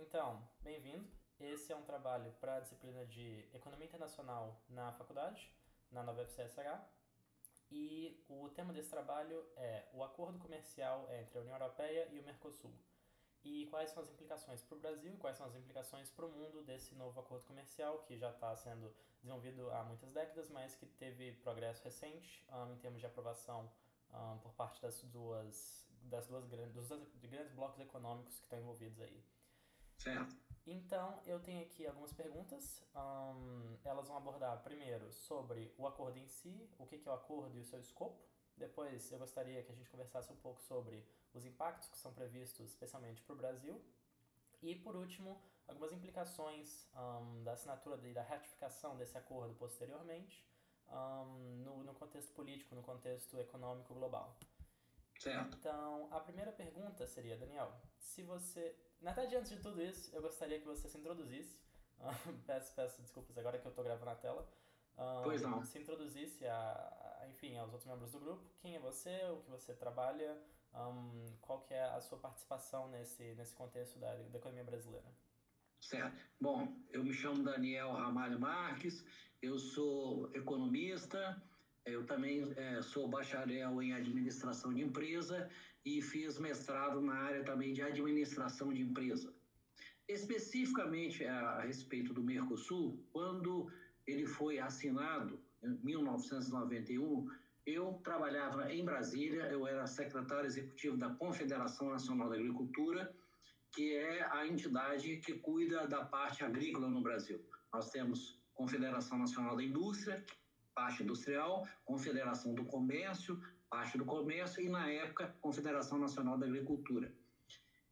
Então, bem-vindo. Esse é um trabalho para a disciplina de Economia Internacional na faculdade, na nova FCSH. E o tema desse trabalho é o acordo comercial entre a União Europeia e o Mercosul. E quais são as implicações para o Brasil e quais são as implicações para o mundo desse novo acordo comercial que já está sendo desenvolvido há muitas décadas, mas que teve progresso recente em termos de aprovação por parte dos dois grandes blocos econômicos que estão envolvidos aí. Certo. Então, eu tenho aqui algumas perguntas. Elas vão abordar primeiro sobre o acordo em si, o que é o acordo e o seu escopo. Depois, eu gostaria que a gente conversasse um pouco sobre os impactos que são previstos, especialmente para o Brasil. E, por último, algumas implicações da assinatura e da ratificação desse acordo posteriormente no contexto político, no contexto econômico global. Certo. Então, a primeira pergunta seria, Daniel, se você... Na verdade, antes de tudo isso, eu gostaria que você se introduzisse. Peço desculpas agora que eu estou gravando na tela. Pois não. Se introduzisse, enfim, aos outros membros do grupo. Quem é você, o que você trabalha, qual que é a sua participação nesse contexto da economia brasileira. Certo. Bom, eu me chamo Daniel Ramalho Marques, eu sou economista, eu também sou bacharel em administração de empresa e fiz mestrado na área também de administração de empresa. Especificamente a respeito do Mercosul, quando ele foi assinado em 1991, eu trabalhava em Brasília, eu era secretário executivo da Confederação Nacional da Agricultura, que é a entidade que cuida da parte agrícola no Brasil. Nós temos Confederação Nacional da Indústria, parte industrial, Confederação do Comércio, parte do comércio, e na época, Confederação Nacional da Agricultura.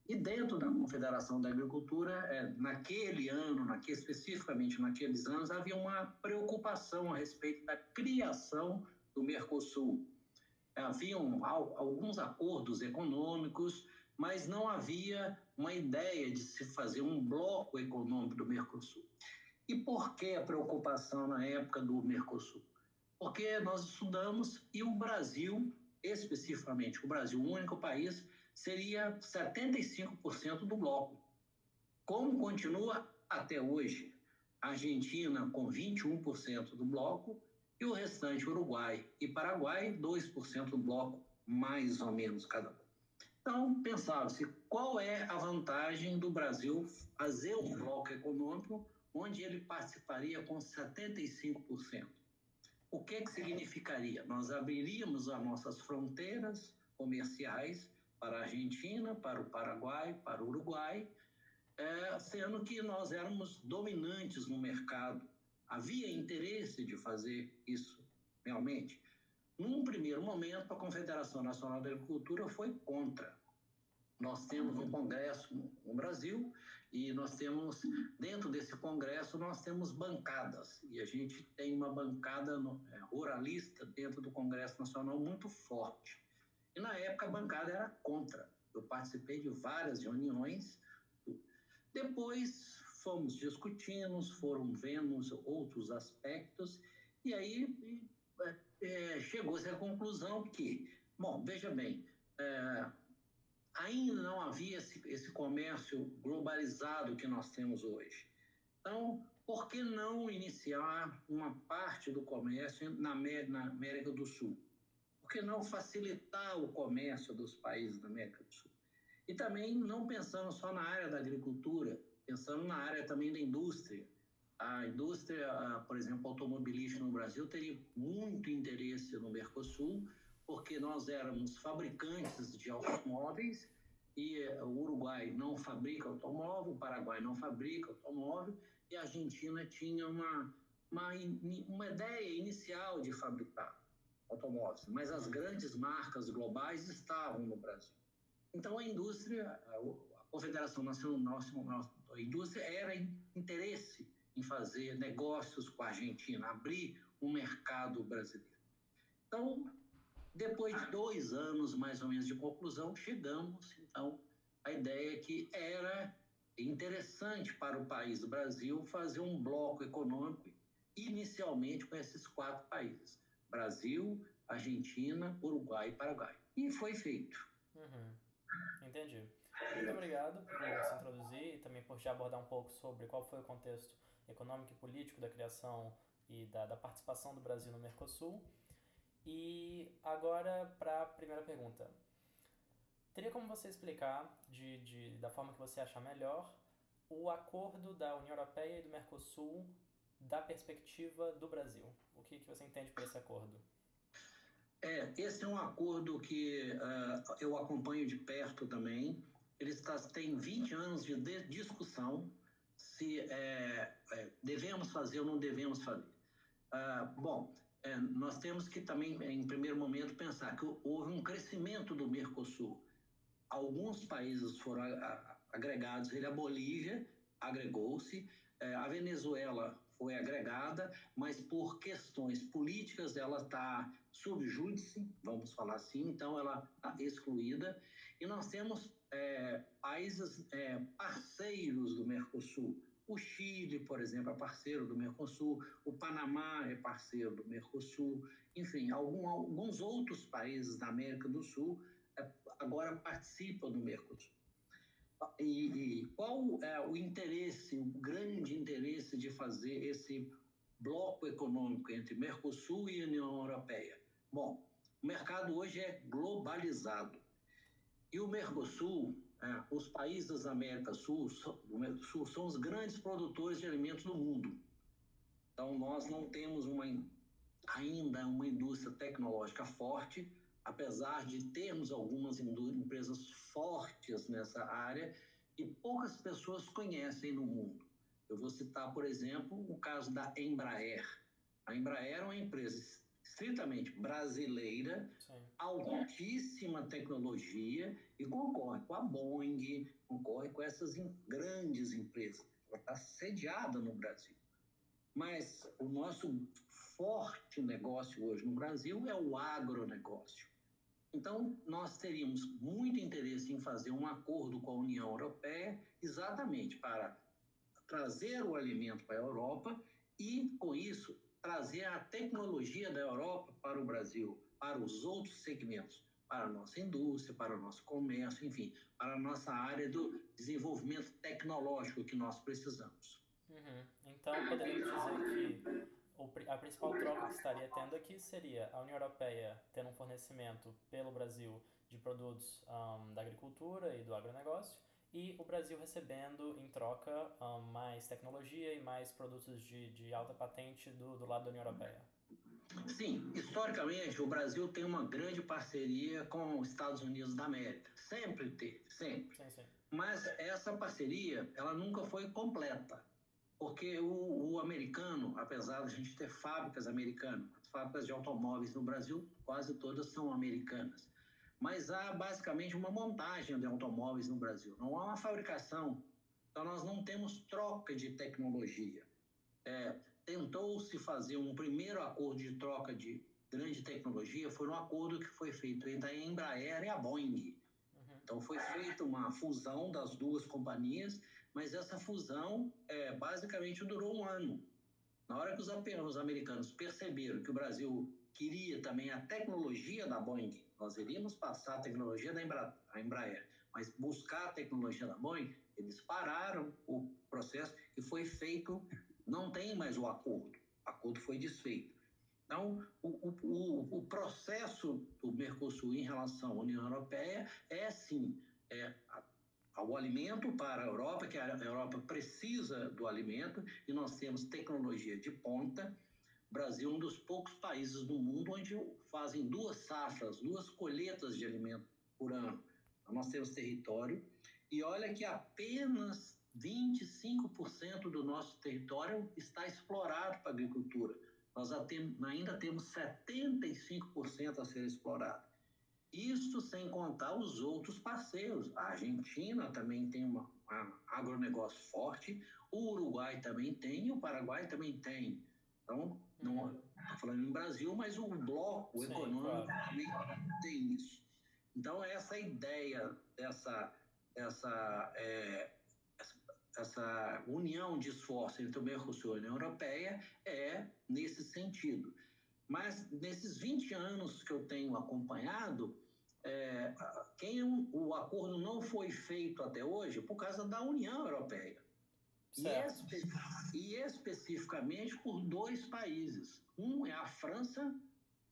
E dentro da Confederação da Agricultura, naquele ano, especificamente naqueles anos, havia uma preocupação a respeito da criação do Mercosul. Haviam alguns acordos econômicos, mas não havia uma ideia de se fazer um bloco econômico do Mercosul. E por que a preocupação na época do Mercosul? Porque nós estudamos e o Brasil, especificamente o Brasil, o único país, seria 75% do bloco, como continua até hoje. A Argentina com 21% do bloco e o restante Uruguai e Paraguai 2% do bloco, mais ou menos cada um. Então, pensava-se qual é a vantagem do Brasil fazer um bloco econômico onde ele participaria com 75%. O que significaria? Nós abriríamos as nossas fronteiras comerciais para a Argentina, para o Paraguai, para o Uruguai, sendo que nós éramos dominantes no mercado. Havia interesse de fazer isso realmente. Num primeiro momento, a Confederação Nacional da Agricultura foi contra. Nós temos um congresso no Brasil e nós temos, dentro desse congresso, nós temos bancadas. E a gente tem uma bancada ruralista dentro do Congresso Nacional muito forte. E na época a bancada era contra. Eu participei de várias reuniões. Depois fomos discutindo, foram vendo outros aspectos e aí chegou-se à conclusão que, bom, veja bem, ainda não havia esse comércio globalizado que nós temos hoje. Então, por que não iniciar uma parte do comércio na América do Sul? Por que não facilitar o comércio dos países da América do Sul? E também não pensando só na área da agricultura, pensando na área também da indústria. A indústria, por exemplo, automobilística no Brasil teria muito interesse no Mercosul, porque nós éramos fabricantes de automóveis e o Uruguai não fabrica automóvel, o Paraguai não fabrica automóvel e a Argentina tinha uma ideia inicial de fabricar automóveis, mas as grandes marcas globais estavam no Brasil. Então, a indústria, a Confederação Nacional da Indústria era interesse em fazer negócios com a Argentina, abrir um mercado brasileiro. Então, depois de 2 anos, mais ou menos, de conclusão, chegamos, então, à ideia que era interessante para o país do Brasil fazer um bloco econômico, inicialmente com esses 4 países: Brasil, Argentina, Uruguai e Paraguai. E foi feito. Uhum. Entendi. Muito obrigado por se introduzir e também por já abordar um pouco sobre qual foi o contexto econômico e político da criação e da participação do Brasil no Mercosul. E agora para a primeira pergunta. Teria como você explicar, da forma que você achar melhor, o acordo da União Europeia e do Mercosul da perspectiva do Brasil? O que você entende por esse acordo? Esse é um acordo que eu acompanho de perto também. Tem 20 anos de discussão se devemos fazer ou não devemos fazer. Bom, nós temos que também, em primeiro momento, pensar que houve um crescimento do Mercosul. Alguns países foram agregados, a Bolívia agregou-se, a Venezuela foi agregada, mas por questões políticas ela está sob júdice, vamos falar assim, então ela está excluída, e nós temos países parceiros do Mercosul. O Chile, por exemplo, é parceiro do Mercosul, o Panamá é parceiro do Mercosul, enfim, alguns outros países da América do Sul agora participam do Mercosul. E qual é o interesse, o grande interesse de fazer esse bloco econômico entre Mercosul e União Europeia? Bom, o mercado hoje é globalizado. E o Mercosul, os países da América do Mercosul são os grandes produtores de alimentos do mundo. Então, nós não temos ainda uma indústria tecnológica forte, apesar de termos algumas empresas fortes nessa área e poucas pessoas conhecem no mundo. Eu vou citar, por exemplo, o caso da Embraer. A Embraer é uma empresa estritamente brasileira, Sim. altíssima tecnologia e concorre com a Boeing, concorre com essas grandes empresas. Ela está sediada no Brasil. Mas o nosso forte negócio hoje no Brasil é o agronegócio. Então, nós teríamos muito interesse em fazer um acordo com a União Europeia exatamente para trazer o alimento para a Europa e, com isso, trazer a tecnologia da Europa para o Brasil, para os outros segmentos, para a nossa indústria, para o nosso comércio, enfim, para a nossa área do desenvolvimento tecnológico que nós precisamos. Uhum. Então, poderíamos dizer que a principal troca que estaria tendo aqui seria a União Europeia tendo um fornecimento pelo Brasil de produtos da agricultura e do agronegócio, e o Brasil recebendo em troca mais tecnologia e mais produtos de alta patente do lado da União Europeia. Sim, historicamente o Brasil tem uma grande parceria com os Estados Unidos da América. Sempre teve, sempre. Sim, sim. Mas essa parceria, ela nunca foi completa. Porque o americano, apesar de a gente ter fábricas americanas, as fábricas de automóveis no Brasil, quase todas são americanas. Mas há basicamente uma montagem de automóveis no Brasil, não há uma fabricação. Então nós não temos troca de tecnologia. Tentou-se fazer um primeiro acordo de troca de grande tecnologia, foi um acordo que foi feito entre a Embraer e a Boeing. Então foi feita uma fusão das duas companhias, mas essa fusão basicamente durou um ano. Na hora que os americanos perceberam que o Brasil queria também a tecnologia da Boeing, nós iríamos passar a tecnologia da Embraer, mas buscar a tecnologia da Boeing, eles pararam o processo e foi feito, não tem mais o acordo foi desfeito. Então, o processo do Mercosul em relação à União Europeia sim, o alimento para a Europa, que a Europa precisa do alimento, e nós temos tecnologia de ponta. O Brasil é um dos poucos países do mundo onde fazem 2 safras, 2 colheitas de alimento por ano. Então, nós temos território, e olha que apenas 25% do nosso território está explorado para a agricultura. Nós ainda temos 75% a ser explorado. Isso sem contar os outros parceiros. A Argentina também tem um agronegócio forte, o Uruguai também tem e o Paraguai também tem. Então, não estou falando em Brasil, mas o bloco econômico também tem isso. Então, essa ideia essa união de esforço entre o Mercosul e a União Europeia é nesse sentido. Mas nesses 20 anos que eu tenho acompanhado, O acordo não foi feito até hoje por causa da União Europeia. Certo. E especificamente por dois países. Um é a França,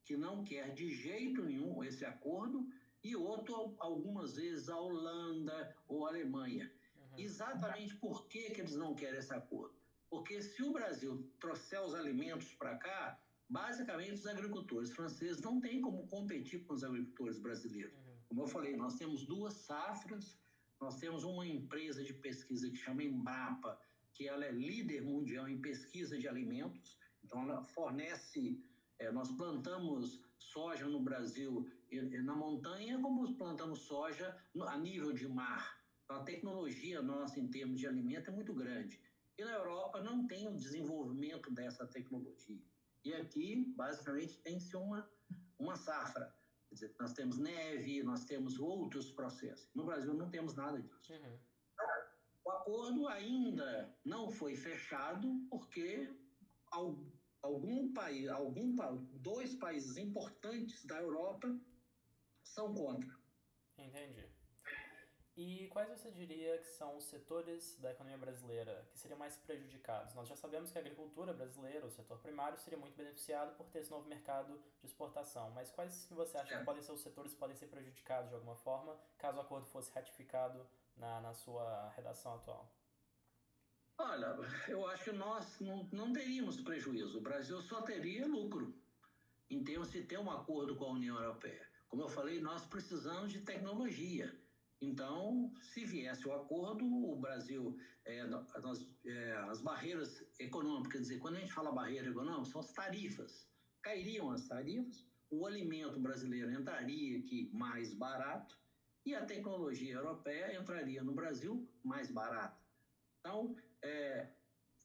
que não quer de jeito nenhum esse acordo, e outro, algumas vezes, a Holanda ou a Alemanha. Uhum. Exatamente por que eles não querem esse acordo? Porque se o Brasil trouxer os alimentos para cá, basicamente os agricultores franceses não têm como competir com os agricultores brasileiros. Uhum. Como eu falei, nós temos duas safras, nós temos uma empresa de pesquisa que chama Embrapa, que ela é líder mundial em pesquisa de alimentos, então ela fornece, nós plantamos soja no Brasil na montanha, como plantamos soja a nível de mar. Então, a tecnologia nossa em termos de alimento é muito grande. E na Europa não tem o desenvolvimento dessa tecnologia. E aqui, basicamente, tem-se uma safra. Quer dizer, nós temos neve, nós temos outros processos. No Brasil não temos nada disso. Uhum. O acordo ainda não foi fechado porque dois países importantes da Europa são contra. Entendi. E quais você diria que são os setores da economia brasileira que seriam mais prejudicados? Nós já sabemos que a agricultura brasileira, o setor primário, seria muito beneficiado por ter esse novo mercado de exportação. Mas quais que você acha que podem ser os setores que podem ser prejudicados de alguma forma, caso o acordo fosse ratificado na sua redação atual? Olha, eu acho que nós não teríamos prejuízo. O Brasil só teria lucro em termos de ter um acordo com a União Europeia. Como eu falei, nós precisamos de tecnologia. Então, se viesse o acordo, o Brasil, as barreiras econômicas, quer dizer, quando a gente fala barreira econômica, são as tarifas. Cairiam as tarifas, o alimento brasileiro entraria aqui mais barato e a tecnologia europeia entraria no Brasil mais barata. Então,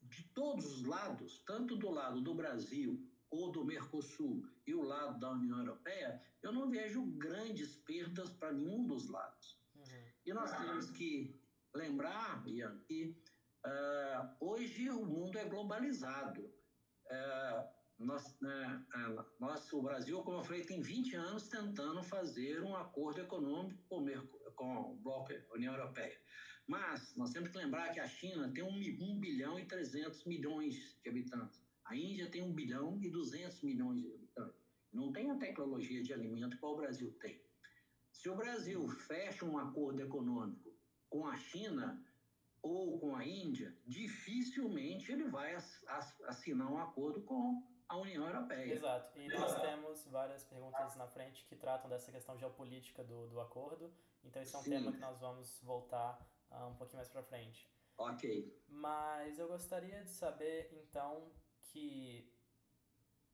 de todos os lados, tanto do lado do Brasil ou do Mercosul e o lado da União Europeia, eu não vejo grandes perdas para nenhum dos lados. Uhum. E nós temos que lembrar, Ian, que hoje o mundo é globalizado. O Brasil, como eu falei, tem 20 anos tentando fazer um acordo econômico com o bloco União Europeia. Mas nós temos que lembrar que a China tem 1 bilhão e 300 milhões de habitantes. A Índia tem 1 bilhão e 200 milhões de habitantes. Não tem a tecnologia de alimento que o Brasil tem. Se o Brasil fecha um acordo econômico com a China ou com a Índia, dificilmente ele vai assinar um acordo com a União Europeia. Exato. E nós temos várias perguntas na frente que tratam dessa questão geopolítica do acordo. Então, esse é um tema que nós vamos voltar um pouquinho mais para frente. Ok. Mas eu gostaria de saber, então, que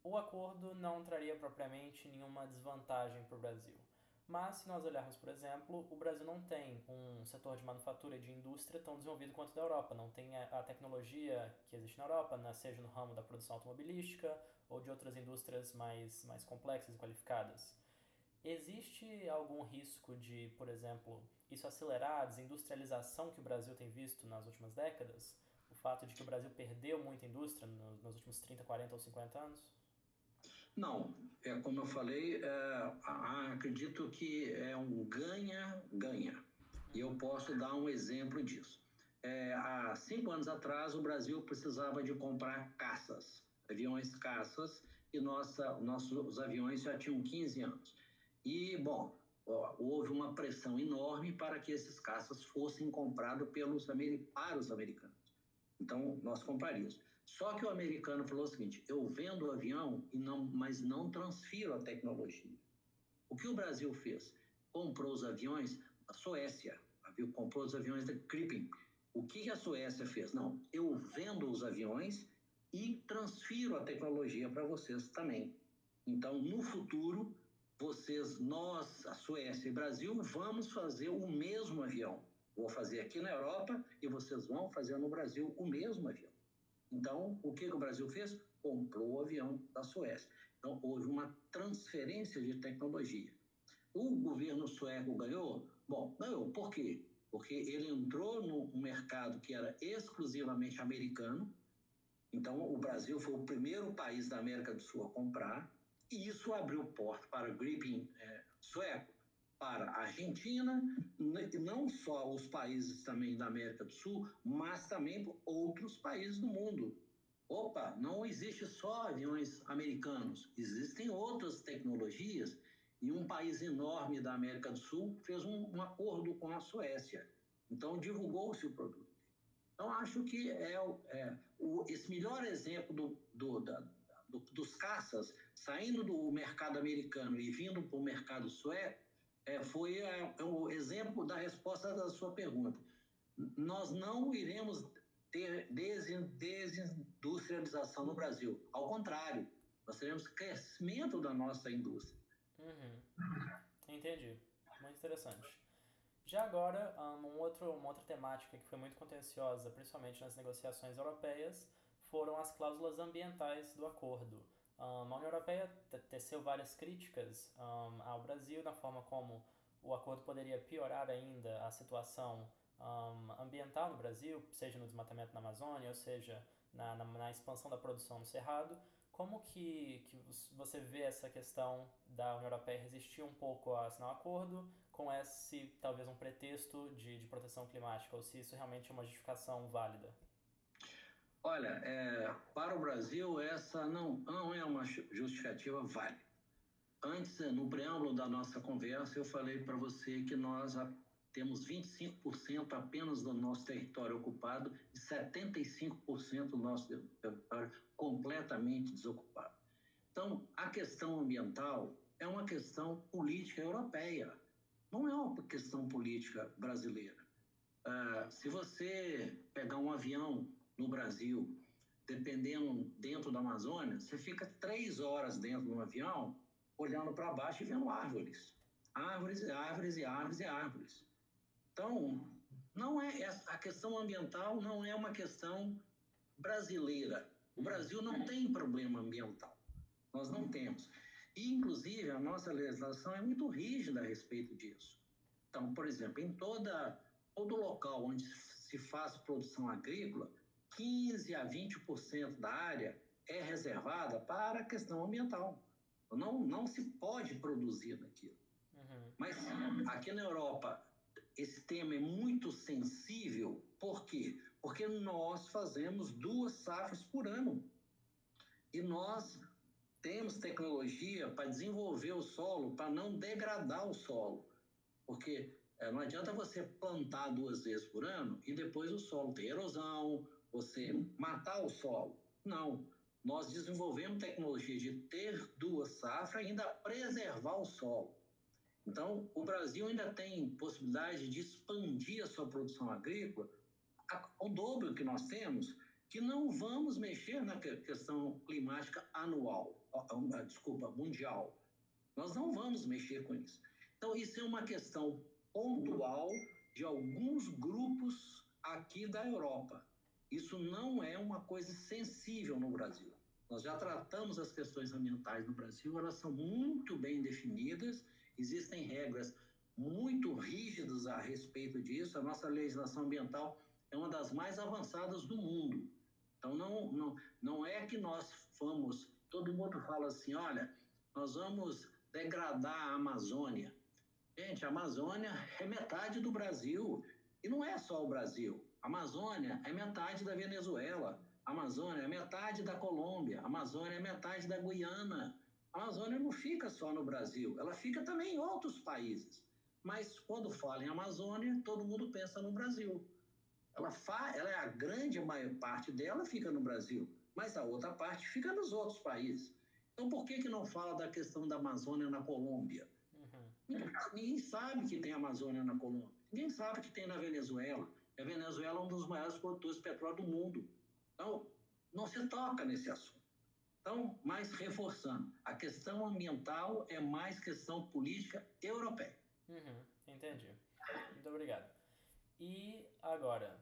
o acordo não traria propriamente nenhuma desvantagem para o Brasil. Mas, se nós olharmos, por exemplo, o Brasil não tem um setor de manufatura e de indústria tão desenvolvido quanto o da Europa. Não tem a tecnologia que existe na Europa, né, seja no ramo da produção automobilística ou de outras indústrias mais complexas e qualificadas. Existe algum risco de, por exemplo, isso acelerar a desindustrialização que o Brasil tem visto nas últimas décadas? O fato de que o Brasil perdeu muita indústria nos últimos 30, 40 ou 50 anos? Não, como eu falei, acredito que é um ganha-ganha. E eu posso dar um exemplo disso. Há 5 anos atrás, o Brasil precisava de comprar caças, aviões caças, e nossos aviões já tinham 15 anos. E, bom, houve uma pressão enorme para que esses caças fossem comprados para os americanos. Então, nós compraríamos. Só que o americano falou o seguinte: eu vendo o avião, mas não transfiro a tecnologia. O que o Brasil fez? Comprou os aviões, a Suécia comprou os aviões da Gripen. O que a Suécia fez? Não, eu vendo os aviões e transfiro a tecnologia para vocês também. Então, no futuro, nós, a Suécia e o Brasil, vamos fazer o mesmo avião. Vou fazer aqui na Europa e vocês vão fazer no Brasil o mesmo avião. Então, o que o Brasil fez? Comprou o avião da Suécia. Então, houve uma transferência de tecnologia. O governo sueco ganhou? Bom, ganhou. Por quê? Porque ele entrou no mercado que era exclusivamente americano. Então, o Brasil foi o primeiro país da América do Sul a comprar. E isso abriu porta para o Gripen sueco. para a Argentina, não só os países também da América do Sul, mas também para outros países do mundo. Opa, não existe só aviões americanos, existem outras tecnologias e um país enorme da América do Sul fez um acordo com a Suécia. Então, divulgou-se o produto. Então, acho que esse melhor exemplo dos caças saindo do mercado americano e vindo para o mercado sueco foi o exemplo da resposta da sua pergunta. Nós não iremos ter desindustrialização no Brasil. Ao contrário, nós teremos crescimento da nossa indústria. Uhum. Entendi. Muito interessante. Já agora, uma outra temática que foi muito contenciosa, principalmente nas negociações europeias, foram as cláusulas ambientais do acordo. A União Europeia teceu várias críticas ao Brasil na forma como o acordo poderia piorar ainda a situação ambiental no Brasil, seja no desmatamento na Amazônia, ou seja, na expansão da produção no Cerrado. Como que você vê essa questão da União Europeia resistir um pouco a assinar o acordo com esse, talvez, um pretexto de proteção climática, ou se isso realmente é uma justificação válida? Olha, para o Brasil, essa não é uma justificativa válida. Antes, no preâmbulo da nossa conversa, eu falei para você que nós temos 25% apenas do nosso território ocupado e 75% do nosso território completamente desocupado. Então, a questão ambiental é uma questão política europeia, não é uma questão política brasileira. Se você pegar um avião no Brasil, dependendo dentro da Amazônia, você fica 3 horas dentro de um avião, olhando para baixo e vendo árvores. Árvores, árvores e árvores e árvores. Então, não é a questão ambiental não é uma questão brasileira. O Brasil não tem problema ambiental. Nós não temos. E, inclusive, a nossa legislação é muito rígida a respeito disso. Então, por exemplo, em todo local onde se faz produção agrícola, 15 a 20% da área é reservada para a questão ambiental. Não se pode produzir naquilo. Uhum. Mas aqui na Europa, esse tema é muito sensível. Por quê? Porque nós fazemos 2 safras por ano. E nós temos tecnologia para desenvolver o solo, para não degradar o solo. Porque não adianta você plantar 2 vezes por ano e depois o solo ter erosão, você matar o solo. Não. Nós desenvolvemos tecnologia de ter 2 safras e ainda preservar o solo. Então, o Brasil ainda tem possibilidade de expandir a sua produção agrícola ao dobro que nós temos, que não vamos mexer na questão climática mundial. Nós não vamos mexer com isso. Então, isso é uma questão pontual de alguns grupos aqui da Europa. Isso não é uma coisa sensível no Brasil. Nós já tratamos as questões ambientais no Brasil, elas são muito bem definidas, existem regras muito rígidas a respeito disso, a nossa legislação ambiental é uma das mais avançadas do mundo. Então, não é que nós vamos, todo mundo fala assim, olha, nós vamos degradar a Amazônia. Gente, a Amazônia é metade do Brasil, e não é só o Brasil. A Amazônia é metade da Venezuela, a Amazônia é metade da Colômbia, a Amazônia é metade da Guiana. A Amazônia não fica só no Brasil, ela fica também em outros países. Mas quando fala em Amazônia, todo mundo pensa no Brasil. Ela é a grande maior parte dela fica no Brasil, mas a outra parte fica nos outros países. Então, por que não fala da questão da Amazônia na Colômbia? Uhum. Ninguém sabe que tem Amazônia na Colômbia. Ninguém sabe que tem na Venezuela. A Venezuela é um dos maiores produtores de petróleo do mundo. Então, não se toca nesse assunto. Então, mais reforçando, a questão ambiental é mais questão política europeia. Uhum. Entendi. Muito obrigado. E agora,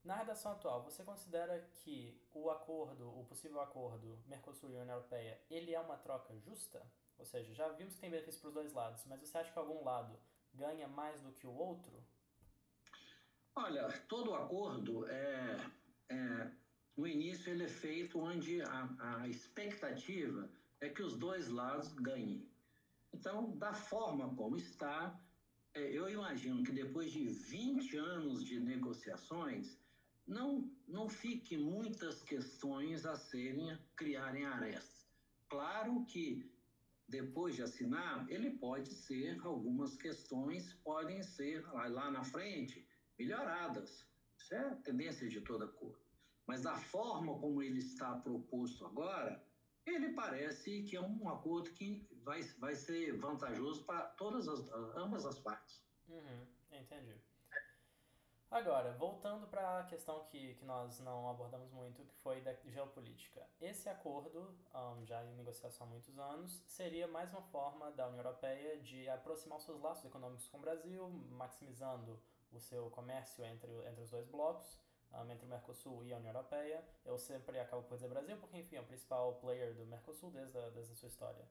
na redação atual, você considera que o possível acordo Mercosul e União Europeia, ele é uma troca justa? Ou seja, já vimos que tem benefício para os dois lados, mas você acha que algum lado ganha mais do que o outro? Olha, todo acordo no início ele é feito onde a expectativa é que os dois lados ganhem. Então, da forma como está, eu imagino que depois de 20 anos de negociações, não fique muitas questões a criarem arestas. Claro que depois de assinar, ele pode ser, algumas questões podem ser lá na frente melhoradas. Isso é a tendência de toda cor. Mas da forma como ele está proposto agora, ele parece que é um acordo que vai ser vantajoso para ambas as partes. Uhum, entendi. Agora, voltando para a questão que nós não abordamos muito, que foi da geopolítica. Esse acordo, já em negociação há muitos anos, seria mais uma forma da União Europeia de aproximar os seus laços econômicos com o Brasil, maximizando o seu comércio entre os dois blocos, entre o Mercosul e a União Europeia. Eu sempre acabo por dizer Brasil, porque, enfim, é o principal player do Mercosul desde a sua história.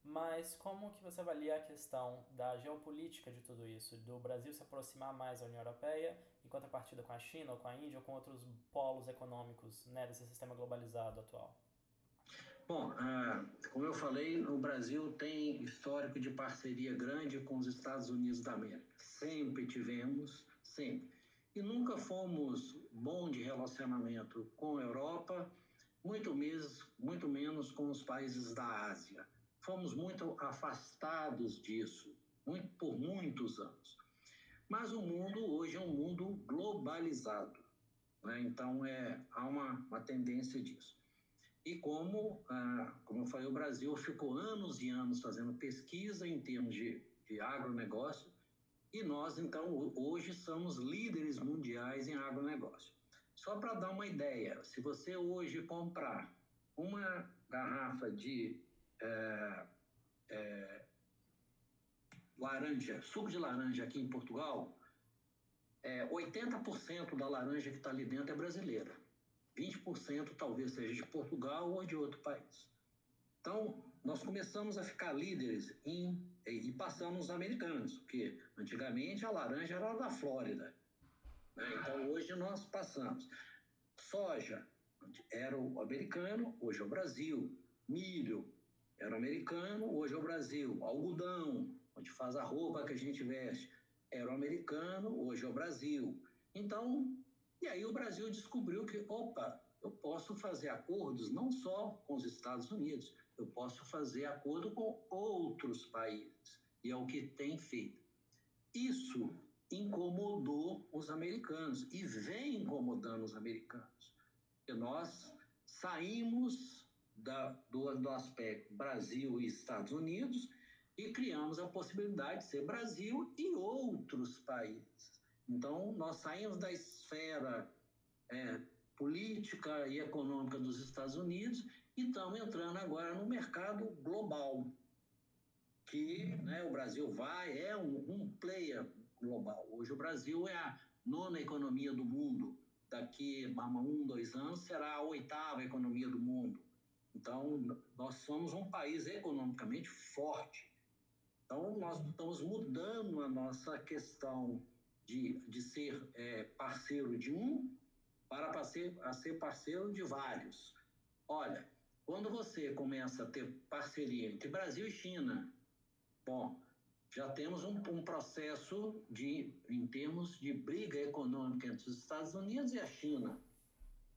Mas como que você avalia a questão da geopolítica de tudo isso, do Brasil se aproximar mais da União Europeia, em contrapartida com a China, ou com a Índia, ou com outros polos econômicos, né, desse sistema globalizado atual? Bom, como eu falei, o Brasil tem histórico de parceria grande com os Estados Unidos da América. Sempre tivemos, sempre. E nunca fomos bom de relacionamento com a Europa, muito menos com os países da Ásia. Fomos muito afastados disso, por muitos anos. Mas o mundo hoje é um mundo globalizado, né? Então, há uma tendência disso. E como eu falei, o Brasil ficou anos e anos fazendo pesquisa em termos de agronegócio, e nós, então, hoje somos líderes mundiais em agronegócio. Só para dar uma ideia, se você hoje comprar uma garrafa de laranja, suco de laranja aqui em Portugal, 80% da laranja que está ali dentro é brasileira. 20% talvez seja de Portugal ou de outro país. Então, nós começamos a ficar líderes e passamos os americanos, porque antigamente a laranja era da Flórida, né? Então, hoje nós passamos. Soja era o americano, hoje é o Brasil. Milho era o americano, hoje é o Brasil. Algodão, onde faz a roupa que a gente veste, era o americano, hoje é o Brasil. Então, e aí o Brasil descobriu que, opa, eu posso fazer acordos não só com os Estados Unidos, eu posso fazer acordo com outros países. E é o que tem feito. Isso incomodou os americanos e vem incomodando os americanos. E nós saímos do aspecto Brasil e Estados Unidos e criamos a possibilidade de ser Brasil e outros países. Então, nós saímos da esfera política e econômica dos Estados Unidos e estamos entrando agora no mercado global, que, né, o Brasil é um player global. Hoje o Brasil é a nona economia do mundo. Daqui a 1, 2 anos será a oitava economia do mundo. Então, nós somos um país economicamente forte. Então, nós estamos mudando a nossa questão de ser parceiro de um para ser parceiro de vários. Olha, quando você começa a ter parceria entre Brasil e China, bom, já temos um processo em termos de briga econômica entre os Estados Unidos e a China.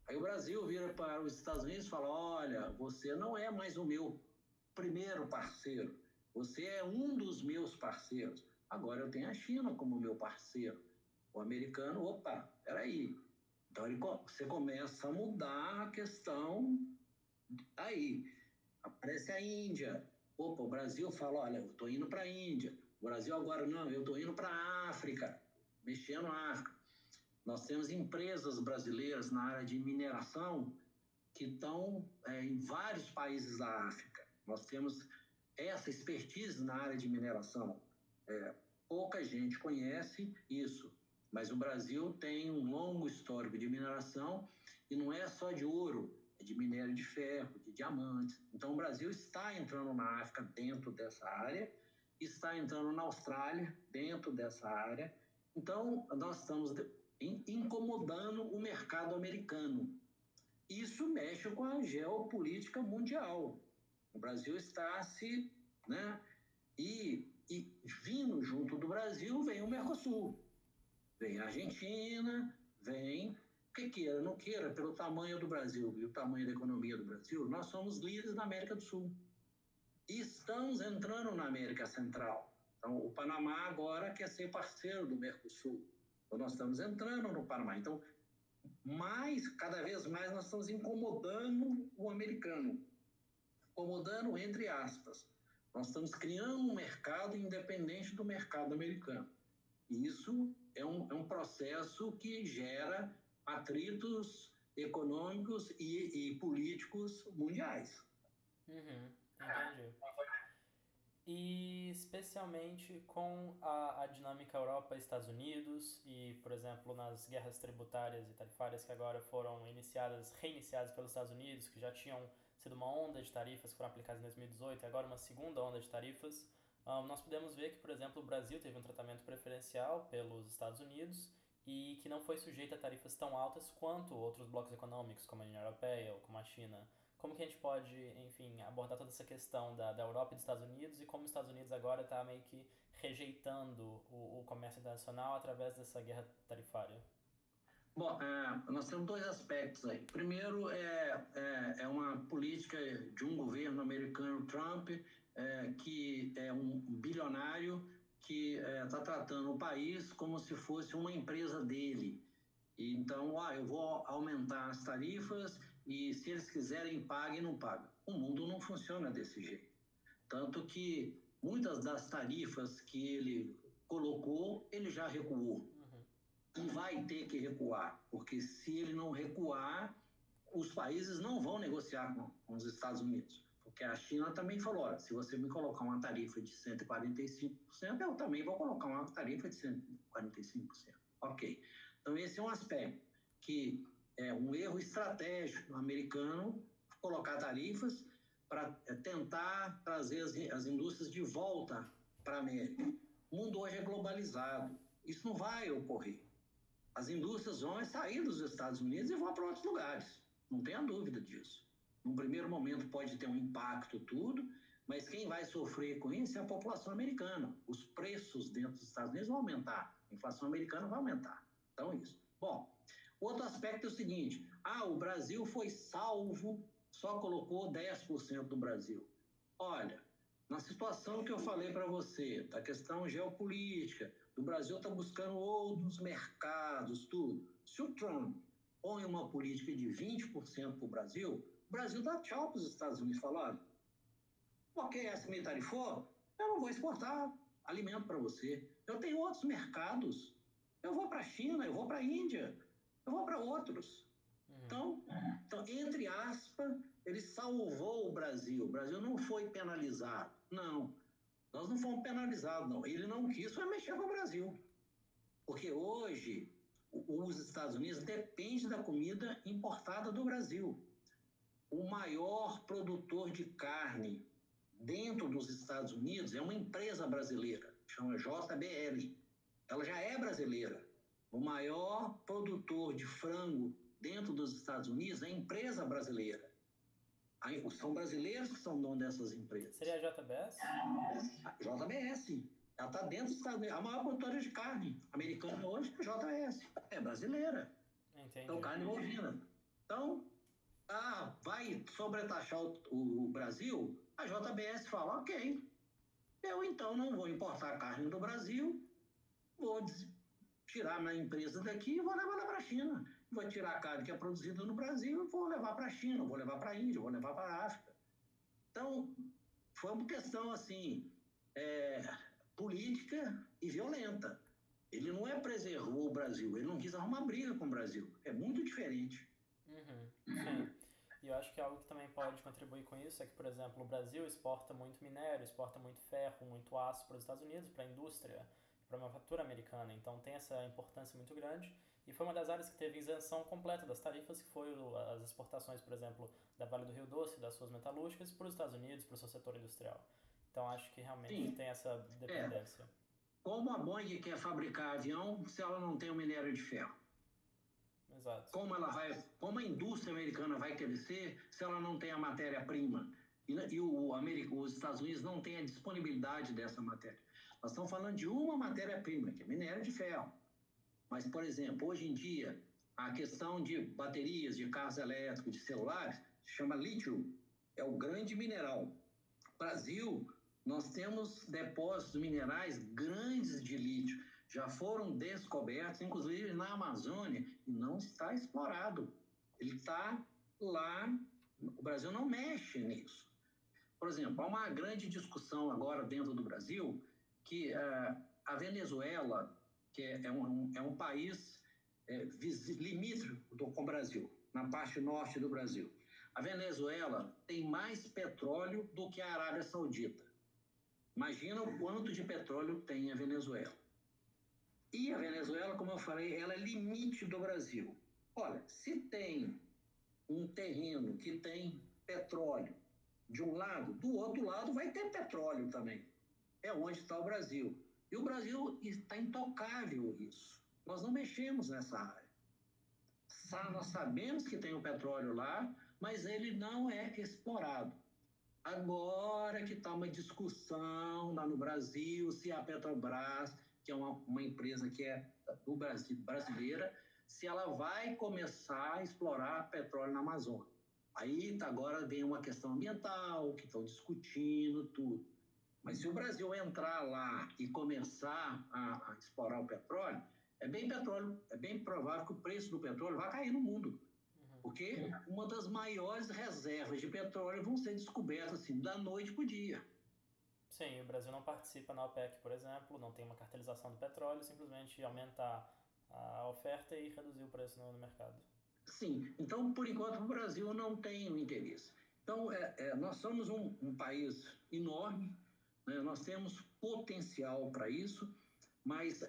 Aí o Brasil vira para os Estados Unidos e fala: olha, você não é mais o meu primeiro parceiro, você é um dos meus parceiros. Agora eu tenho a China como meu parceiro. O americano, opa, peraí. Então você começa a mudar a questão aí. Aparece a Índia. Opa, o Brasil fala: olha, eu estou indo para a Índia. O Brasil agora não, eu estou indo para a África, mexendo na África. Nós temos empresas brasileiras na área de mineração que estão em vários países da África. Nós temos essa expertise na área de mineração. Pouca gente conhece isso, mas o Brasil tem um longo histórico de mineração e não é só de ouro, é de minério de ferro, de diamantes. Então, o Brasil está entrando na África dentro dessa área, está entrando na Austrália dentro dessa área. Então, nós estamos incomodando o mercado americano. Isso mexe com a geopolítica mundial. O Brasil está se, né, E vindo junto do Brasil vem o Mercosul, vem a Argentina, vem, que queira, não queira, pelo tamanho do Brasil e o tamanho da economia do Brasil, nós somos líderes na América do Sul. E estamos entrando na América Central. Então, o Panamá agora quer ser parceiro do Mercosul. Então, nós estamos entrando no Panamá. Então, cada vez mais, nós estamos incomodando o americano. Incomodando, entre aspas. Nós estamos criando um mercado independente do mercado americano. E isso é um processo que gera atritos econômicos e políticos mundiais. Uhum, entendi. E especialmente com a dinâmica Europa e Estados Unidos e, por exemplo, nas guerras tributárias e tarifárias que agora foram reiniciadas pelos Estados Unidos, que já tinham sido uma onda de tarifas que foram aplicadas em 2018 e agora uma segunda onda de tarifas, nós podemos ver que, por exemplo, o Brasil teve um tratamento preferencial pelos Estados Unidos e que não foi sujeito a tarifas tão altas quanto outros blocos econômicos, como a União Europeia ou como a China. Como que a gente pode, enfim, abordar toda essa questão da Europa e dos Estados Unidos e como os Estados Unidos agora está meio que rejeitando o comércio internacional através dessa guerra tarifária? Bom, nós temos dois aspectos aí. Primeiro, é uma política de um governo americano, Trump, que é um bilionário que está tratando o país como se fosse uma empresa dele. Então, eu vou aumentar as tarifas e se eles quiserem, paguem, não pagam. O mundo não funciona desse jeito. Tanto que muitas das tarifas que ele colocou, ele já recuou. Uhum. E vai ter que recuar, porque se ele não recuar, os países não vão negociar com os Estados Unidos. Porque a China também falou, olha, se você me colocar uma tarifa de 145%, eu também vou colocar uma tarifa de 145%. Ok. Então, esse é um aspecto que é um erro estratégico americano colocar tarifas para tentar trazer as indústrias de volta para a América. O mundo hoje é globalizado. Isso não vai ocorrer. As indústrias vão sair dos Estados Unidos e vão para outros lugares. Não tenha dúvida disso. No primeiro momento pode ter um impacto tudo, mas quem vai sofrer com isso é a população americana. Os preços dentro dos Estados Unidos vão aumentar, a inflação americana vai aumentar. Então, isso. Bom, outro aspecto é o seguinte, o Brasil foi salvo, só colocou 10% do Brasil. Olha, na situação que eu falei para você, da questão geopolítica, o Brasil está buscando outros mercados, tudo. Se o Trump põe uma política de 20% para o Brasil dá tchau para os Estados Unidos, falando, ok, essa me tarifou, eu não vou exportar alimento para você. Eu tenho outros mercados. Eu vou para a China, eu vou para a Índia, eu vou para outros. Então, entre aspas, ele salvou o Brasil. O Brasil não foi penalizado. Não, nós não fomos penalizados, não. Ele não quis foi mexer com o Brasil. Porque hoje, os Estados Unidos dependem da comida importada do Brasil. O maior produtor de carne dentro dos Estados Unidos é uma empresa brasileira, chama JBL. Ela já é brasileira. O maior produtor de frango dentro dos Estados Unidos é a empresa brasileira. São brasileiros que são donos dessas empresas. Seria a JBS? A JBS. Ela está dentro dos Estados Unidos. A maior produtora de carne americana hoje é a JBS. É brasileira. Entendi. Então, carne bovina. Então, vai sobretaxar o Brasil? A JBS fala, ok, eu então não vou importar carne do Brasil, vou tirar minha empresa daqui e vou levar lá para a China. Vou tirar a carne que é produzida no Brasil e vou levar para a China, vou levar para a Índia, vou levar para a África. Então, foi uma questão assim, política e violenta. Ele não preservou o Brasil, ele não quis arrumar briga com o Brasil. É muito diferente. Sim. E eu acho que algo que também pode contribuir com isso é que, por exemplo, o Brasil exporta muito minério, exporta muito ferro, muito aço para os Estados Unidos, para a indústria, para a manufatura americana. Então tem essa importância muito grande. E foi uma das áreas que teve isenção completa das tarifas, que foi as exportações, por exemplo, da Vale do Rio Doce, das suas metalúrgicas, para os Estados Unidos, para o seu setor industrial. Então acho que realmente tem essa dependência. Como a Boeing quer fabricar avião se ela não tem o minério de ferro? Exato. Como a indústria americana vai crescer se ela não tem a matéria-prima? Os Estados Unidos não têm a disponibilidade dessa matéria. Nós estamos falando de uma matéria-prima, que é minério de ferro. Mas, por exemplo, hoje em dia, a questão de baterias, de carros elétricos, de celulares, se chama lítio, é o grande mineral. Brasil, nós temos depósitos minerais grandes de lítio, já foram descobertos, inclusive na Amazônia, e não está explorado. Ele está lá, o Brasil não mexe nisso. Por exemplo, há uma grande discussão agora dentro do Brasil que a Venezuela, que é um país limítrofe com o Brasil, na parte norte do Brasil. A Venezuela tem mais petróleo do que a Arábia Saudita. Imagina o quanto de petróleo tem a Venezuela. E a Venezuela, como eu falei, ela é limite do Brasil. Olha, se tem um terreno que tem petróleo de um lado, do outro lado vai ter petróleo também. É onde está o Brasil. E o Brasil está intocável isso. Nós não mexemos nessa área. Nós sabemos que tem o petróleo lá, mas ele não é explorado. Agora que está uma discussão lá no Brasil, se a Petrobras, que é uma empresa que é do Brasil, brasileira, se ela vai começar a explorar petróleo na Amazônia. Aí agora vem uma questão ambiental, que estão discutindo tudo. Mas se o Brasil entrar lá e começar a explorar o petróleo, é bem provável que o preço do petróleo vai cair no mundo. Porque uma das maiores reservas de petróleo vão ser descobertas assim, da noite para o dia. Sim, o Brasil não participa na OPEC, por exemplo, não tem uma cartelização do petróleo, simplesmente aumentar a oferta e reduzir o preço no mercado. Sim, então, por enquanto, o Brasil não tem o interesse. Então, nós somos um país enorme, né? Nós temos potencial para isso, mas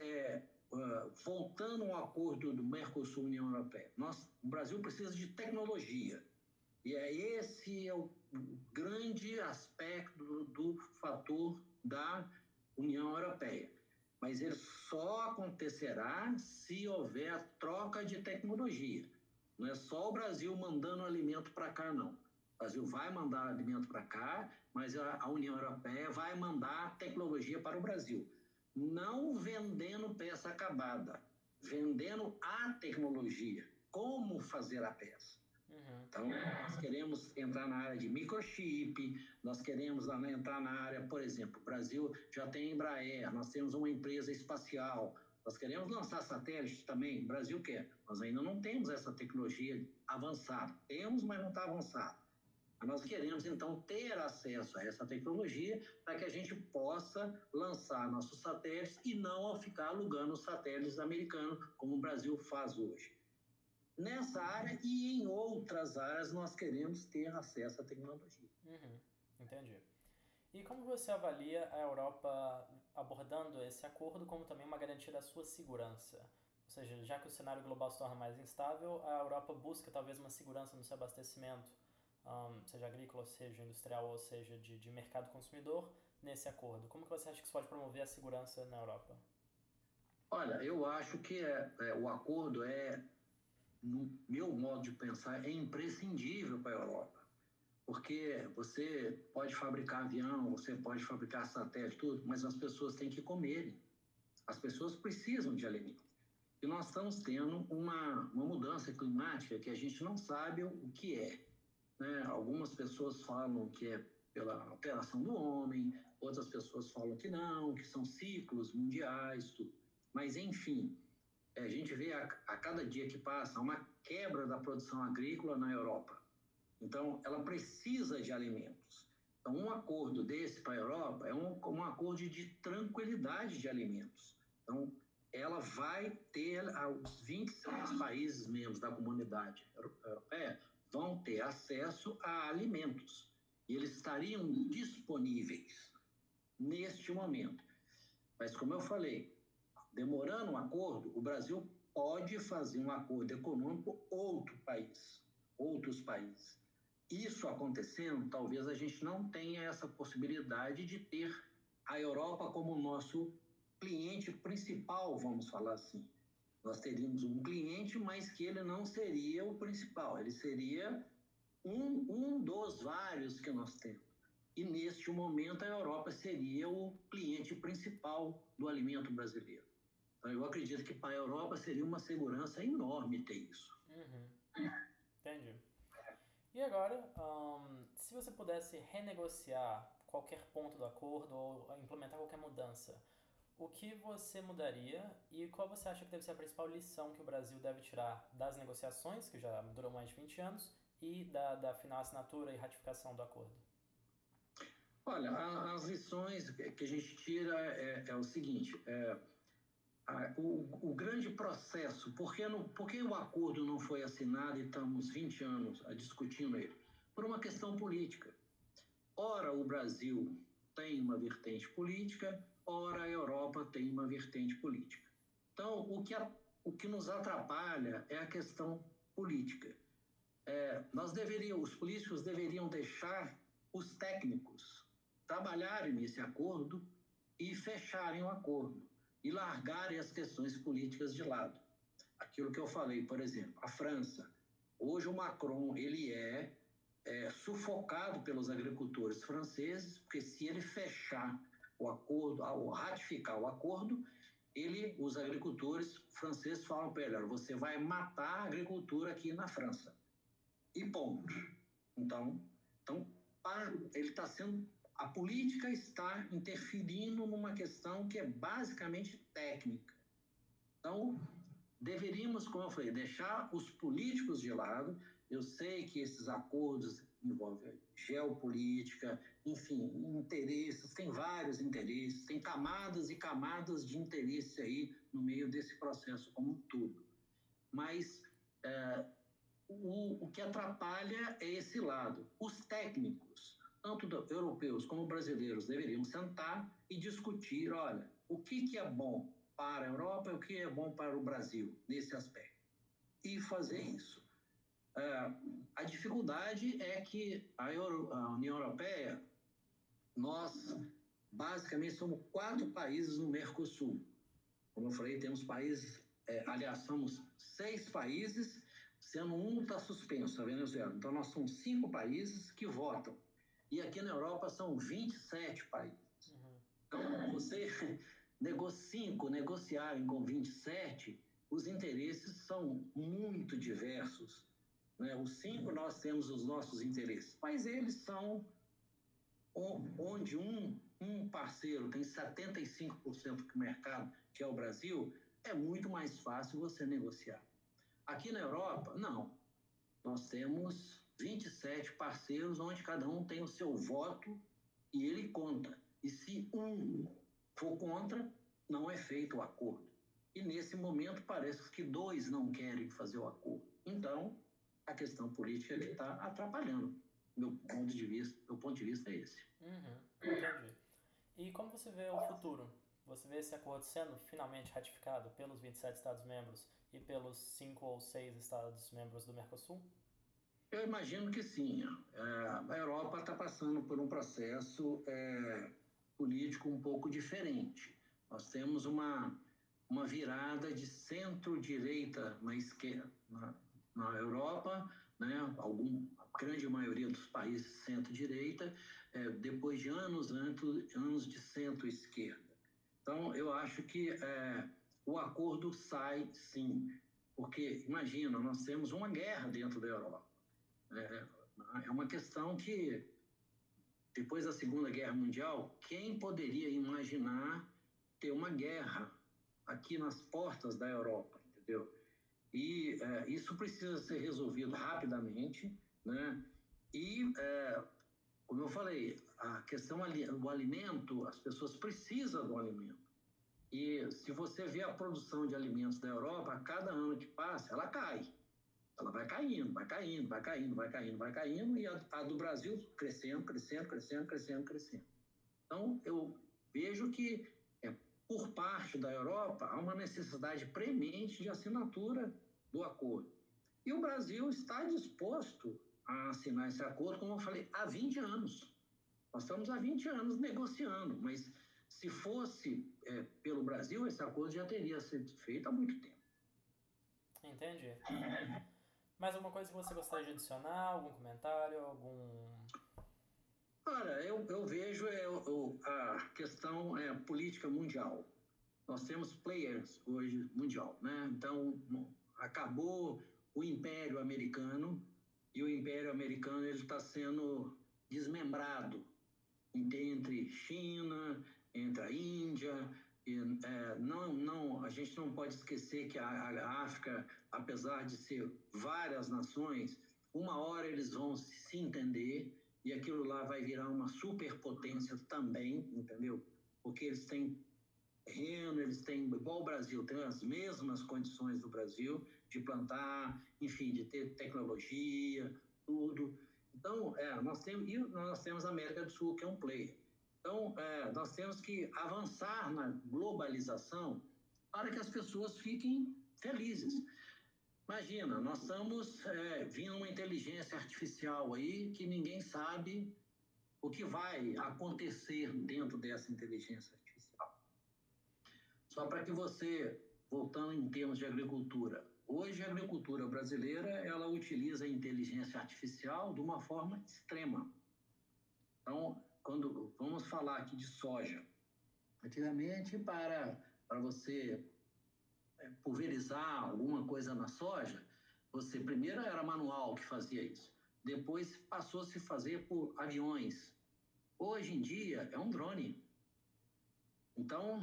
voltando ao acordo do Mercosul-União Europeia, o Brasil precisa de tecnologia. E esse é o grande aspecto do fator da União Europeia. Mas ele só acontecerá se houver troca de tecnologia. Não é só o Brasil mandando alimento para cá, não. O Brasil vai mandar alimento para cá, mas a União Europeia vai mandar tecnologia para o Brasil. Não vendendo peça acabada, vendendo a tecnologia, como fazer a peça. Então, nós queremos entrar na área de microchip, nós queremos entrar na área, por exemplo, o Brasil já tem Embraer, nós temos uma empresa espacial, nós queremos lançar satélite também, o Brasil quer, nós ainda não temos essa tecnologia avançada, temos, mas não está avançada. Nós queremos, então, ter acesso a essa tecnologia para que a gente possa lançar nossos satélites e não ficar alugando os satélites americanos, como o Brasil faz hoje. Nessa área e em outras áreas nós queremos ter acesso à tecnologia. Entendi. E como você avalia a Europa abordando esse acordo como também uma garantia da sua segurança? Ou seja, já que o cenário global se torna mais instável, a Europa busca talvez uma segurança no seu abastecimento, seja agrícola, seja industrial, ou seja de mercado consumidor, nesse acordo. Como que você acha que isso pode promover a segurança na Europa? Olha, eu acho que o acordo no meu modo de pensar, é imprescindível para a Europa. Porque você pode fabricar avião, você pode fabricar satélite, tudo, mas as pessoas têm que comerem. As pessoas precisam de alimento. E nós estamos tendo uma mudança climática que a gente não sabe o que é. Né? Algumas pessoas falam que é pela alteração do homem, outras pessoas falam que não, que são ciclos mundiais, tudo. Mas, enfim, a gente vê a cada dia que passa uma quebra da produção agrícola na Europa. Então, ela precisa de alimentos. Então, um acordo desse para a Europa é um acordo de tranquilidade de alimentos. Então, ela vai ter, os 26 países membros da comunidade europeia vão ter acesso a alimentos. E eles estariam disponíveis neste momento. Mas, como eu falei, demorando um acordo, o Brasil pode fazer um acordo econômico com outros países. Isso acontecendo, talvez a gente não tenha essa possibilidade de ter a Europa como nosso cliente principal, vamos falar assim. Nós teríamos um cliente, mas que ele não seria o principal, ele seria um dos vários que nós temos. e neste momento a Europa seria o cliente principal do alimento brasileiro. Então, eu acredito que para a Europa seria uma segurança enorme ter isso. Uhum. Entendi. E agora, se você pudesse renegociar qualquer ponto do acordo ou implementar qualquer mudança, o que você mudaria e qual você acha que deve ser a principal lição que o Brasil deve tirar das negociações, que já duram mais de 20 anos, e da final assinatura e ratificação do acordo? Olha, as lições que a gente tira é o seguinte, o grande processo, por que o acordo não foi assinado e estamos 20 anos discutindo ele? Por uma questão política. Ora, o Brasil tem uma vertente política, ora, a Europa tem uma vertente política. Então, o que nos atrapalha é a questão política. Os políticos deveriam deixar os técnicos trabalharem nesse acordo e fecharem o acordo e largarem as questões políticas de lado. Aquilo que eu falei, por exemplo, a França. Hoje o Macron ele é sufocado pelos agricultores franceses, porque se ele fechar o acordo, ao ratificar o acordo, os agricultores franceses falam para ele, você vai matar a agricultura aqui na França. E ponto. Então ele está sendo a política está interferindo numa questão que é basicamente técnica. Então, deveríamos, como eu falei, deixar os políticos de lado. Eu sei que esses acordos envolvem geopolítica, enfim, interesses, tem vários interesses, tem camadas e camadas de interesse aí no meio desse processo como um todo. Mas o que atrapalha é esse lado. Os técnicos, tanto europeus como brasileiros, deveriam sentar e discutir, olha, o que é bom para a Europa e o que é bom para o Brasil nesse aspecto. E fazer isso. A dificuldade é que a União Europeia, nós basicamente somos 4 países no Mercosul. Como eu falei, temos países, aliás, somos 6 países, sendo um está suspenso, a Venezuela. Então, nós somos 5 países que votam. E aqui na Europa são 27 países. Uhum. Então, você negociarem com 27, os interesses são muito diversos. Né? Os 5 nós temos os nossos interesses, mas eles são onde um parceiro tem 75% do mercado, que é o Brasil, é muito mais fácil você negociar. Aqui na Europa, não. Nós temos 27 parceiros, onde cada um tem o seu voto e ele conta. E se um for contra, não é feito o acordo. E nesse momento parece que 2 não querem fazer o acordo. Então, a questão política que está atrapalhando. Meu ponto de vista é esse. Uhum. Entendi. E como você vê o futuro? Você vê esse acordo sendo finalmente ratificado pelos 27 Estados-membros e pelos 5 ou 6 Estados-membros do Mercosul? Eu imagino que sim. A Europa está passando por um processo político um pouco diferente. Nós temos uma virada de centro-direita na esquerda, na Europa, né? A grande maioria dos países centro-direita, depois de anos de centro-esquerda. Então, eu acho que o acordo sai, sim, porque, imagina, nós temos uma guerra dentro da Europa. É uma questão que, depois da Segunda Guerra Mundial, quem poderia imaginar ter uma guerra aqui nas portas da Europa, entendeu? E isso precisa ser resolvido rapidamente, né? E, como eu falei, a questão do alimento, as pessoas precisam do alimento. E se você vê a produção de alimentos da Europa, a cada ano que passa, ela cai. Ela vai caindo, vai caindo, vai caindo, vai caindo, vai caindo, e a do Brasil crescendo, crescendo, crescendo, crescendo, crescendo. Então, eu vejo que, por parte da Europa, há uma necessidade premente de assinatura do acordo. E o Brasil está disposto a assinar esse acordo, como eu falei, há 20 anos. Nós estamos há 20 anos negociando, mas se fosse pelo Brasil, esse acordo já teria sido feito há muito tempo. Entendi. Mais alguma coisa que você gostaria de adicionar? Algum comentário? Olha, eu vejo a questão política mundial. Nós temos players hoje mundial, né? Então, acabou o Império Americano e o Império Americano ele está sendo desmembrado entre China, entre a Índia. E, a gente não pode esquecer que a África, apesar de ser várias nações, uma hora eles vão se entender e aquilo lá vai virar uma superpotência também, entendeu? Porque eles têm terreno, eles têm, igual o Brasil, tem as mesmas condições do Brasil de plantar, enfim, de ter tecnologia, tudo. Então, nós temos a América do Sul, que é um player. Então, nós temos que avançar na globalização para que as pessoas fiquem felizes. Imagina, nós estamos vindo uma inteligência artificial aí que ninguém sabe o que vai acontecer dentro dessa inteligência artificial. Só para que você, voltando em termos de agricultura, hoje a agricultura brasileira ela utiliza a inteligência artificial de uma forma extrema. Então, quando vamos falar aqui de soja, antigamente para você pulverizar alguma coisa na soja, você primeiro era manual que fazia isso, depois passou a se fazer por aviões. Hoje em dia é um drone. Então,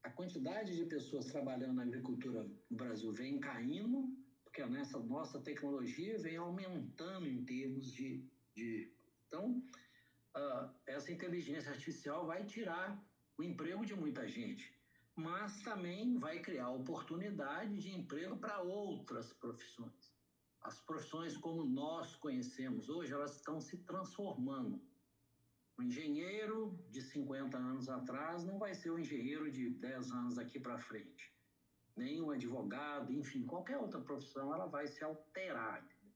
a quantidade de pessoas trabalhando na agricultura no Brasil vem caindo, porque nessa nossa tecnologia vem aumentando em termos de... Então, essa inteligência artificial vai tirar o emprego de muita gente, mas também vai criar oportunidade de emprego para outras profissões. As profissões como nós conhecemos hoje, elas estão se transformando. O engenheiro de 50 anos atrás não vai ser o engenheiro de 10 anos daqui para frente. Nem o advogado, enfim, qualquer outra profissão, ela vai se alterar. Entendeu?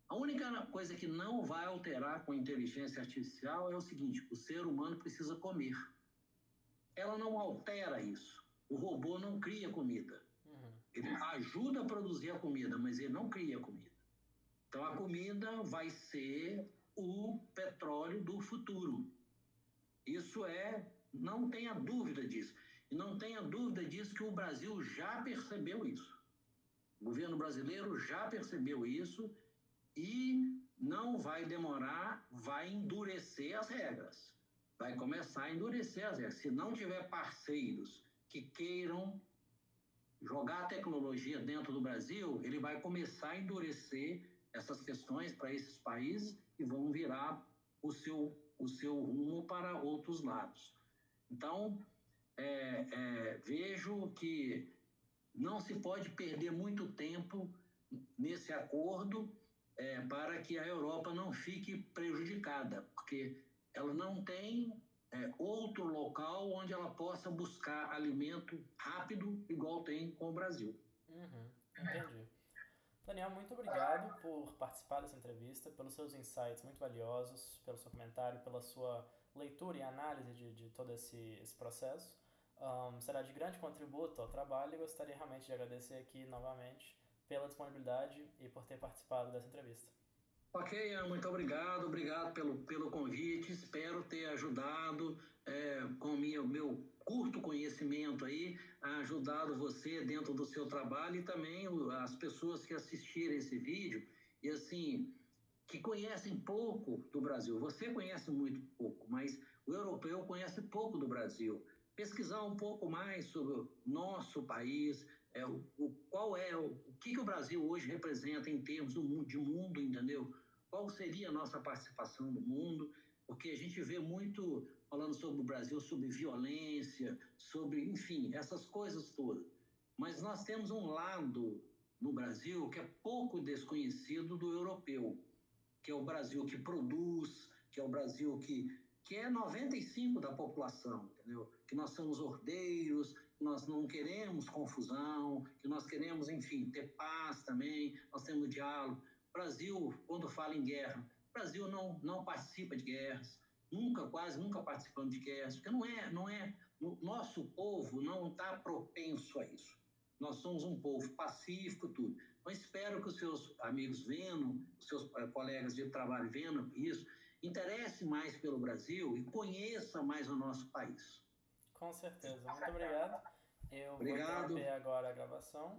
A única coisa que não vai alterar com a inteligência artificial é o seguinte: o ser humano precisa comer. Ela não altera isso. O robô não cria comida. Uhum. Ele ajuda a produzir a comida, mas ele não cria comida. Então, a comida vai ser o petróleo do futuro. Isso não tenha dúvida disso. E não tenha dúvida disso que o Brasil já percebeu isso. O governo brasileiro já percebeu isso e não vai demorar, vai endurecer as regras. Vai começar a endurecer as regras. Se não tiver parceiros que queiram jogar a tecnologia dentro do Brasil, ele vai começar a endurecer essas questões para esses países e vão virar o seu rumo para outros lados. Então, vejo que não se pode perder muito tempo nesse acordo para que a Europa não fique prejudicada, porque ela não tem outro local onde ela possa buscar alimento rápido, igual tem com o Brasil. Uhum. Entendi. Daniel, muito obrigado por participar dessa entrevista, pelos seus insights muito valiosos, pelo seu comentário, pela sua leitura e análise de todo esse processo. Será de grande contributo ao trabalho e gostaria realmente de agradecer aqui novamente pela disponibilidade e por ter participado dessa entrevista. Ok, muito obrigado, obrigado pelo convite, espero ter ajudado com o meu curto conhecimento aí, ajudado você dentro do seu trabalho e também as pessoas que assistirem esse vídeo e assim, que conhecem pouco do Brasil. Você conhece muito pouco, mas o europeu conhece pouco do Brasil. Pesquisar um pouco mais sobre o nosso país, o que o Brasil hoje representa em termos de mundo, entendeu? Qual seria a nossa participação no mundo? Porque a gente vê muito falando sobre o Brasil, sobre violência, sobre, enfim, essas coisas todas. Mas nós temos um lado no Brasil que é pouco desconhecido do europeu, que é o Brasil que produz, que é o Brasil que é 95% da população, entendeu? Que nós somos ordeiros, que nós não queremos confusão, que nós queremos, enfim, ter paz também, nós temos diálogo. O Brasil, quando fala em guerra, o Brasil não participa de guerras, quase nunca participamos de guerras, porque o nosso povo não está propenso a isso. Nós somos um povo pacífico, tudo. Então, espero que os seus amigos vendo, os seus colegas de trabalho vendo isso, interesse mais pelo Brasil e conheça mais o nosso país. Com certeza. Muito obrigado. Eu vou Obrigado. interromper agora a gravação.